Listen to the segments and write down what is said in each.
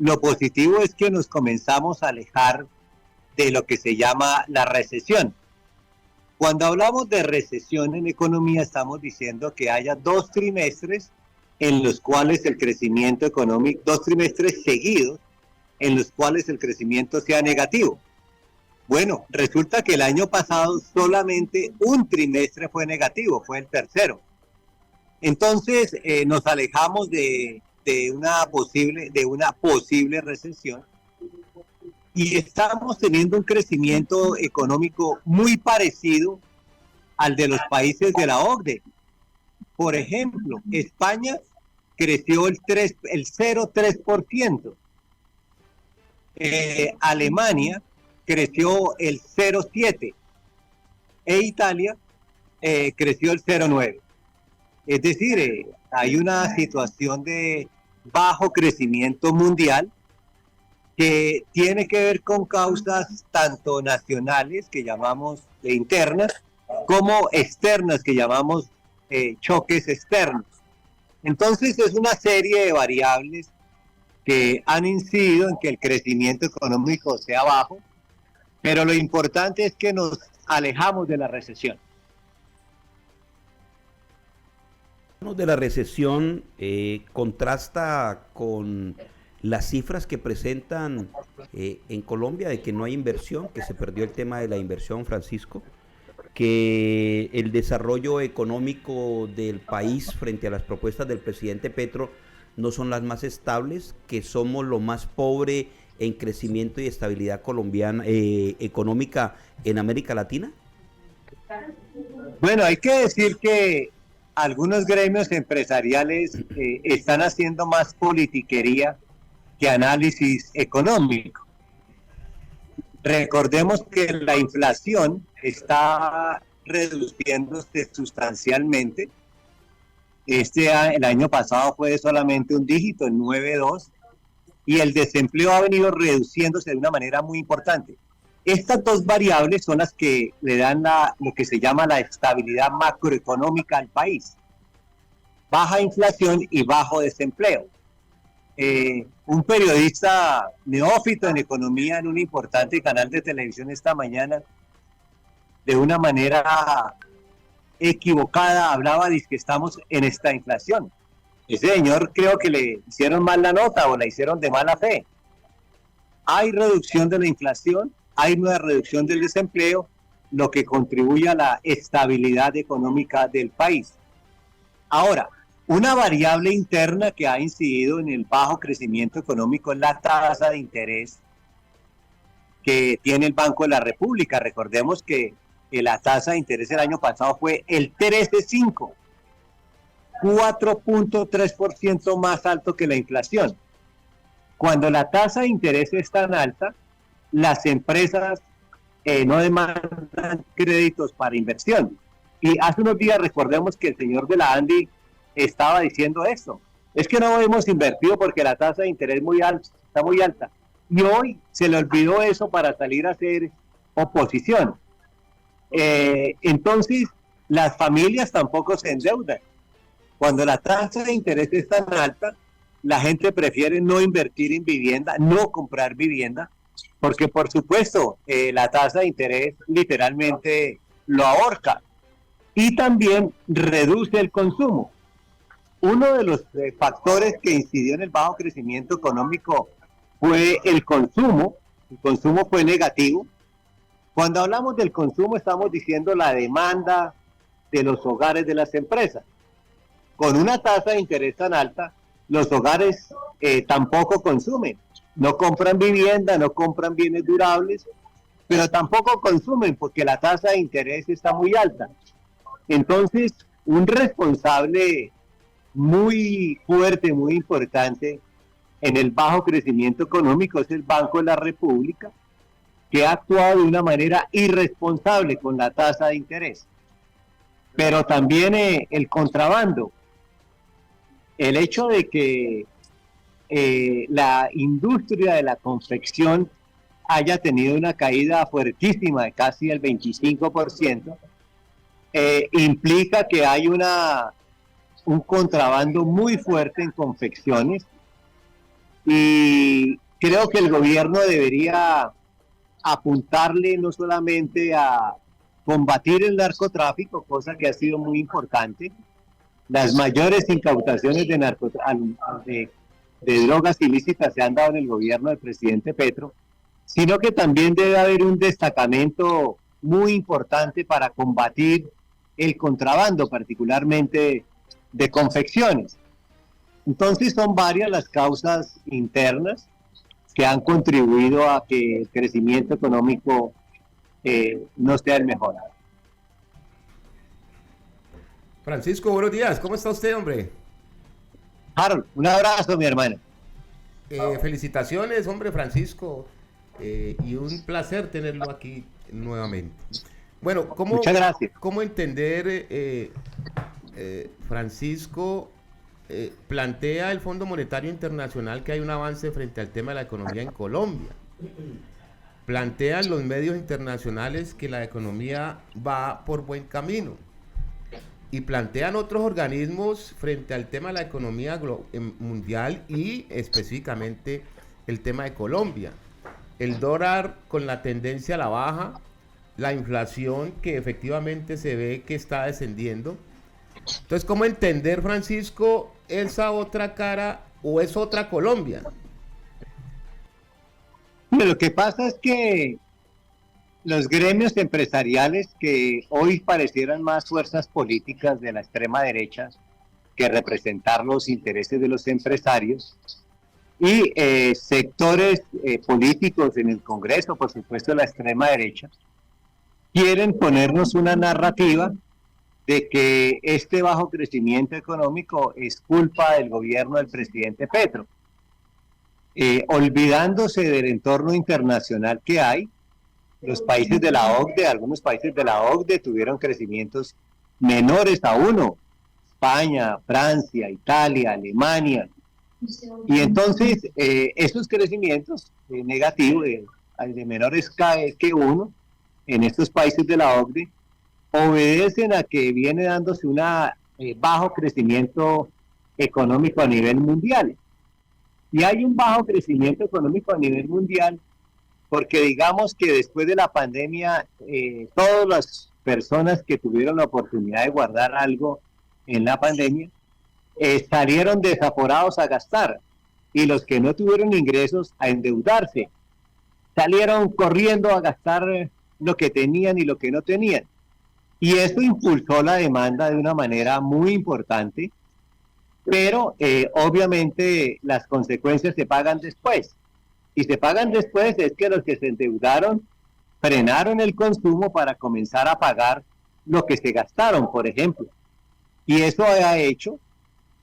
Lo positivo es que nos comenzamos a alejar de lo que se llama la recesión. Cuando hablamos de recesión en economía, estamos diciendo que haya 2 trimestres en los cuales el crecimiento económico, 2 trimestres seguidos, en los cuales el crecimiento sea negativo. Bueno, resulta que el año pasado solamente un trimestre fue negativo, fue el tercero. Entonces nos alejamos de una posible recesión y estamos teniendo un crecimiento económico muy parecido al de los países de la OCDE. Por ejemplo, España creció el 0,3%. Alemania creció el 0,7% e Italia creció el 0,9%. Es decir, hay una situación de bajo crecimiento mundial que tiene que ver con causas tanto nacionales, que llamamos internas, como externas, que llamamos choques externos. Entonces es una serie de variables que han incidido en que el crecimiento económico sea bajo, pero lo importante es que nos alejamos de la recesión. De la recesión contrasta con las cifras que presentan en Colombia de que no hay inversión, que se perdió el tema de la inversión, Francisco, que el desarrollo económico del país frente a las propuestas del presidente Petro no son las más estables, que somos lo más pobre en crecimiento y estabilidad colombiana económica en América Latina. Bueno, hay que decir que algunos gremios empresariales están haciendo más politiquería que análisis económico. Recordemos que la inflación está reduciéndose sustancialmente. El año pasado fue solamente un dígito, el 9,2, y el desempleo ha venido reduciéndose de una manera muy importante. Estas dos variables son las que le dan lo que se llama la estabilidad macroeconómica al país. Baja inflación y bajo desempleo. Un periodista neófito en economía en un importante canal de televisión esta mañana, de una manera equivocada, hablaba de que estamos en esta inflación. Ese señor creo que le hicieron mal la nota o la hicieron de mala fe. Hay reducción de la inflación, hay una reducción del desempleo, lo que contribuye a la estabilidad económica del país. Ahora, una variable interna que ha incidido en el bajo crecimiento económico es la tasa de interés que tiene el Banco de la República. Recordemos que la tasa de interés el año pasado fue el 13,5%, 4,3% más alto que la inflación. Cuando la tasa de interés es tan alta, las empresas no demandan créditos para inversión. Y hace unos días recordemos que el señor de la ANDI estaba diciendo esto. Es que no hemos invertido porque la tasa de interés está muy alta. Y hoy se le olvidó eso para salir a hacer oposición. Entonces, las familias tampoco se endeudan. Cuando la tasa de interés es tan alta, la gente prefiere no invertir en vivienda, no comprar vivienda, porque por supuesto la tasa de interés literalmente lo ahorca y también reduce el consumo. Uno de los factores que incidió en el bajo crecimiento económico fue el consumo. El consumo fue negativo. Cuando hablamos del consumo estamos diciendo la demanda de los hogares de las empresas. Con una tasa de interés tan alta, los hogares tampoco consumen. No compran vivienda, no compran bienes durables, pero tampoco consumen porque la tasa de interés está muy alta. Entonces, un responsable muy fuerte, muy importante en el bajo crecimiento económico es el Banco de la República, que ha actuado de una manera irresponsable con la tasa de interés. Pero también el contrabando, el hecho de que la industria de la confección haya tenido una caída fuertísima de casi el 25%, implica que hay un contrabando muy fuerte en confecciones Y creo que el gobierno debería apuntarle no solamente a combatir el narcotráfico, cosa que ha sido muy importante. Las mayores incautaciones de drogas ilícitas se han dado en el gobierno del presidente Petro, sino que también debe haber un destacamento muy importante para combatir el contrabando, particularmente de confecciones. Entonces son varias las causas internas que han contribuido a que el crecimiento económico no sea el mejor. Francisco, buenos días. ¿Cómo está usted, hombre? Harold, un abrazo, mi hermano. Felicitaciones, hombre, Francisco. Y un placer tenerlo aquí nuevamente. Bueno, muchas gracias. ¿Cómo entender, Francisco, plantea el Fondo Monetario Internacional que hay un avance frente al tema de la economía en Colombia? Plantean los medios internacionales que la economía va por buen camino. Y plantean otros organismos frente al tema de la economía mundial y específicamente el tema de Colombia. El dólar con la tendencia a la baja, la inflación que efectivamente se ve que está descendiendo. Entonces, ¿cómo entender, Francisco, esa otra cara o es otra Colombia? Lo que pasa es que los gremios empresariales que hoy parecieran más fuerzas políticas de la extrema derecha que representar los intereses de los empresarios y sectores políticos en el Congreso, por supuesto de la extrema derecha, quieren ponernos una narrativa de que este bajo crecimiento económico es culpa del gobierno del presidente Petro, olvidándose del entorno internacional que hay. Los países de la OCDE, algunos países de la OCDE tuvieron crecimientos menores a 1, España, Francia, Italia, Alemania, y entonces esos crecimientos negativos, de menores que 1, en estos países de la OCDE, obedecen a que viene dándose un bajo crecimiento económico a nivel mundial. Y hay un bajo crecimiento económico a nivel mundial porque digamos que después de la pandemia, todas las personas que tuvieron la oportunidad de guardar algo en la pandemia, salieron desaforados a gastar, y los que no tuvieron ingresos a endeudarse, salieron corriendo a gastar lo que tenían y lo que no tenían. Y eso impulsó la demanda de una manera muy importante, pero obviamente las consecuencias se pagan después. Y se pagan después es que los que se endeudaron frenaron el consumo para comenzar a pagar lo que se gastaron, por ejemplo. Y eso ha hecho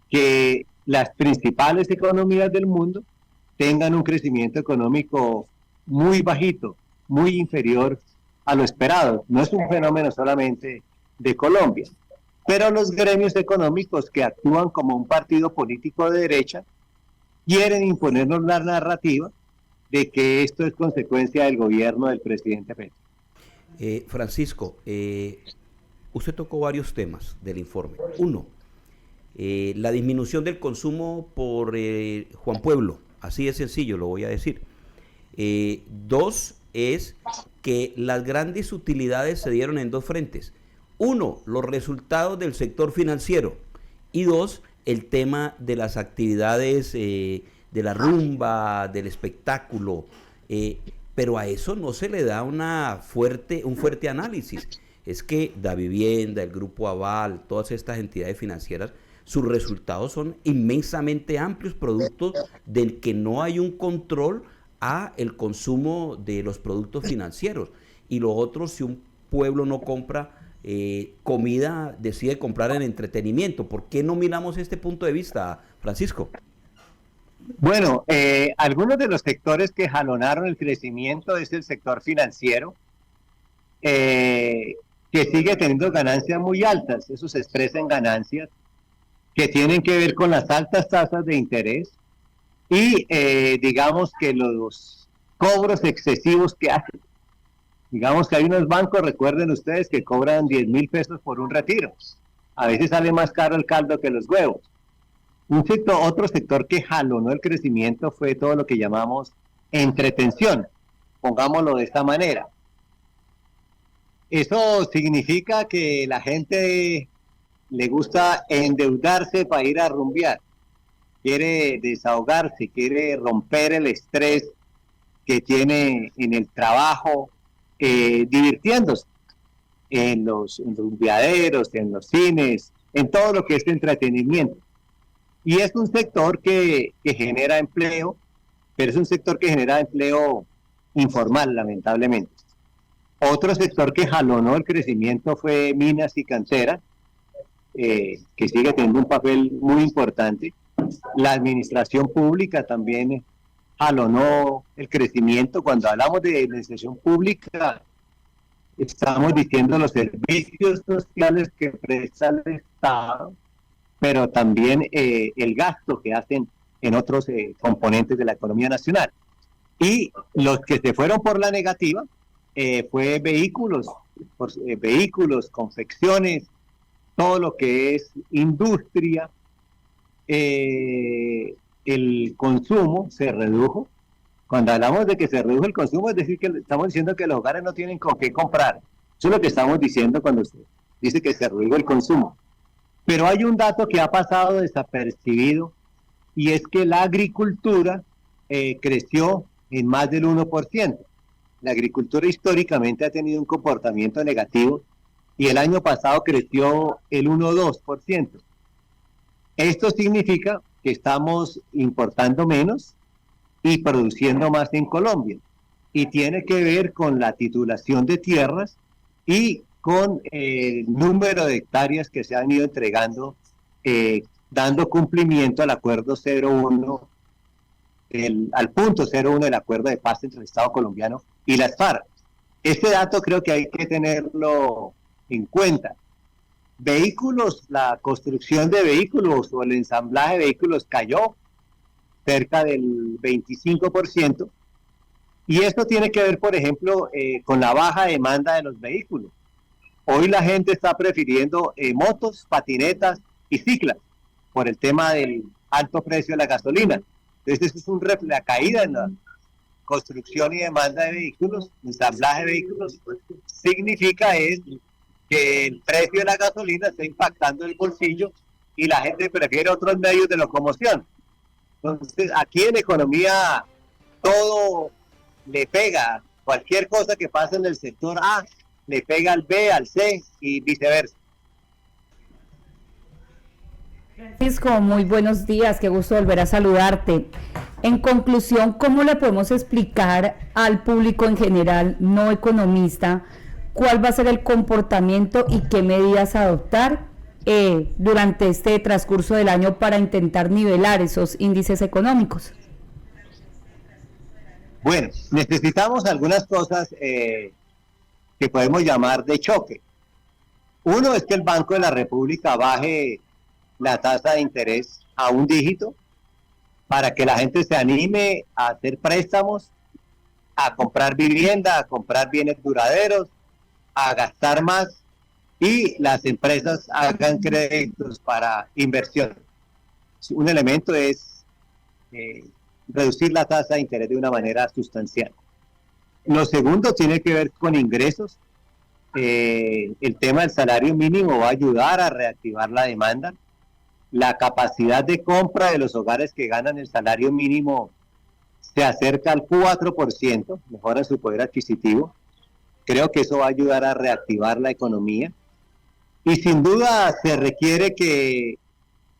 que las principales economías del mundo tengan un crecimiento económico muy bajito, muy inferior a lo esperado. No es un fenómeno solamente de Colombia, pero los gremios económicos que actúan como un partido político de derecha quieren imponernos la narrativa de que esto es consecuencia del gobierno del presidente Petro. Francisco, usted tocó varios temas del informe. Uno, la disminución del consumo por Juan Pueblo, así de sencillo lo voy a decir. Dos, es que las grandes utilidades se dieron en dos frentes. Uno, los resultados del sector financiero, y dos, el tema de las actividades de la rumba, del espectáculo, pero a eso no se le da un fuerte análisis. Es que Davivienda, el Grupo Aval, todas estas entidades financieras, sus resultados son inmensamente amplios, producto del que no hay un control a el consumo de los productos financieros. Y lo otro, si un pueblo no compra comida, decide comprar en entretenimiento. ¿Por qué no miramos este punto de vista, Francisco? Bueno, algunos de los sectores que jalonaron el crecimiento es el sector financiero, que sigue teniendo ganancias muy altas. Eso se expresa en ganancias que tienen que ver con las altas tasas de interés y digamos que los cobros excesivos que hacen. Digamos que hay unos bancos, recuerden ustedes, que cobran 10,000 pesos por un retiro. A veces sale más caro el caldo que los huevos. Otro sector que jalonó el crecimiento fue todo lo que llamamos entretención, pongámoslo de esta manera. Eso significa que la gente le gusta endeudarse para ir a rumbear, quiere desahogarse, quiere romper el estrés que tiene en el trabajo, divirtiéndose en los rumbeaderos, en los cines, en todo lo que es entretenimiento. Y es un sector que genera empleo, pero es un sector que genera empleo informal, lamentablemente. Otro sector que jalonó el crecimiento fue minas y canteras, que sigue teniendo un papel muy importante. La administración pública también jalonó el crecimiento. Cuando hablamos de administración pública, estamos diciendo los servicios sociales que presta el Estado, pero también el gasto que hacen en otros componentes de la economía nacional. Y los que se fueron por la negativa fue vehículos, confecciones, todo lo que es industria. El consumo se redujo. Cuando hablamos de que se redujo el consumo, es decir, que estamos diciendo que los hogares no tienen con qué comprar. Eso es lo que estamos diciendo cuando se dice que se redujo el consumo. Pero hay un dato que ha pasado desapercibido, y es que la agricultura creció en más del 1%. La agricultura históricamente ha tenido un comportamiento negativo y el año pasado creció el 1,2%. Esto significa que estamos importando menos y produciendo más en Colombia. Y tiene que ver con la titulación de tierras y con el número de hectáreas que se han ido entregando, dando cumplimiento al acuerdo 01, al punto 01 del acuerdo de paz entre el Estado colombiano y las FARC. Este dato creo que hay que tenerlo en cuenta. Vehículos, la construcción de vehículos o el ensamblaje de vehículos cayó cerca del 25%, y esto tiene que ver, por ejemplo, con la baja demanda de los vehículos. Hoy la gente está prefiriendo motos, patinetas y ciclas por el tema del alto precio de la gasolina. Entonces, eso es la caída en la construcción y demanda de vehículos, ensamblaje de vehículos, significa es que el precio de la gasolina está impactando el bolsillo y la gente prefiere otros medios de locomoción. Entonces, aquí en economía todo le pega, cualquier cosa que pase en el sector A le pega al B, al C y viceversa. Francisco, muy buenos días, qué gusto volver a saludarte. En conclusión, ¿cómo le podemos explicar al público en general, no economista, cuál va a ser el comportamiento y qué medidas adoptar durante este transcurso del año para intentar nivelar esos índices económicos? Bueno, necesitamos algunas cosas que podemos llamar de choque. Uno es que el Banco de la República baje la tasa de interés a un dígito para que la gente se anime a hacer préstamos, a comprar vivienda, a comprar bienes duraderos, a gastar más, y las empresas hagan créditos para inversión. Un elemento es reducir la tasa de interés de una manera sustancial. Lo segundo tiene que ver con ingresos. El tema del salario mínimo va a ayudar a reactivar la demanda. La capacidad de compra de los hogares que ganan el salario mínimo se acerca al 4%, mejora su poder adquisitivo. Creo que eso va a ayudar a reactivar la economía. Y sin duda se requiere que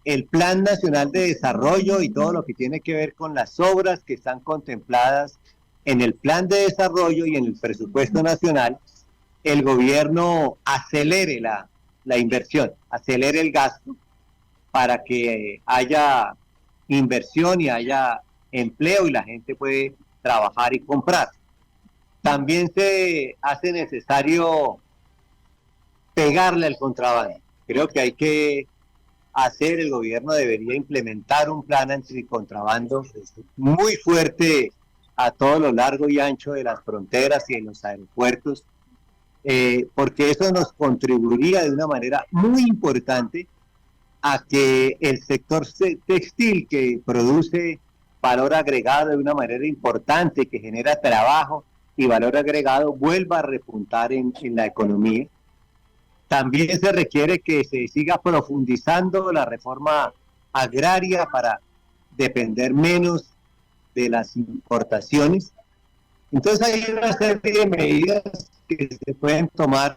el Plan Nacional de Desarrollo y todo lo que tiene que ver con las obras que están contempladas en el Plan de Desarrollo y en el presupuesto nacional, el gobierno acelere la inversión, acelere el gasto para que haya inversión y haya empleo y la gente puede trabajar y comprar. También se hace necesario pegarle al contrabando. Creo que hay que el gobierno debería implementar un plan anticontrabando muy fuerte a todo lo largo y ancho de las fronteras y en los aeropuertos, porque eso nos contribuiría de una manera muy importante a que el sector textil, que produce valor agregado de una manera importante, que genera trabajo y valor agregado, vuelva a repuntar en la economía. También se requiere que se siga profundizando la reforma agraria para depender menos de las importaciones. Entonces hay una serie de medidas que se pueden tomar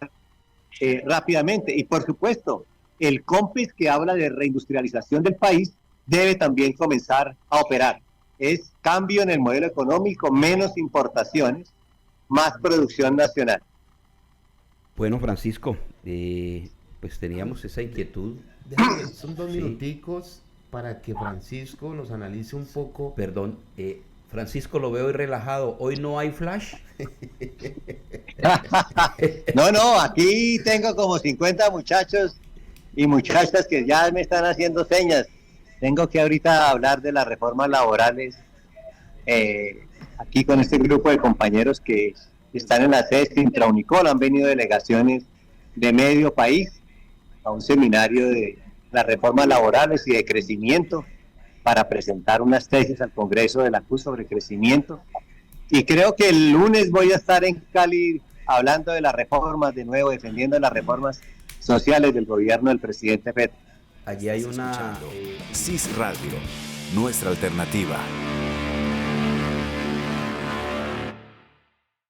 rápidamente. Y por supuesto, el COMPES, que habla de reindustrialización del país, debe también comenzar a operar. Es cambio en el modelo económico, menos importaciones, más producción nacional. Bueno, Francisco, pues teníamos esa inquietud. Son 2 minuticos para que Francisco nos analice un poco. Perdón, Francisco, lo veo hoy relajado. ¿Hoy no hay flash? No, aquí tengo como 50 muchachos y muchachas que ya me están haciendo señas. Tengo que ahorita hablar de las reformas laborales aquí con este grupo de compañeros que están en la sede de Intraunicol. Han venido delegaciones de medio país a un seminario de las reformas laborales y de crecimiento para presentar unas tesis al Congreso de la CUS sobre crecimiento. Y creo que el lunes voy a estar en Cali hablando de las reformas, de nuevo defendiendo las reformas sociales del gobierno del presidente Petro. Allí hay una... CIS Radio, nuestra alternativa.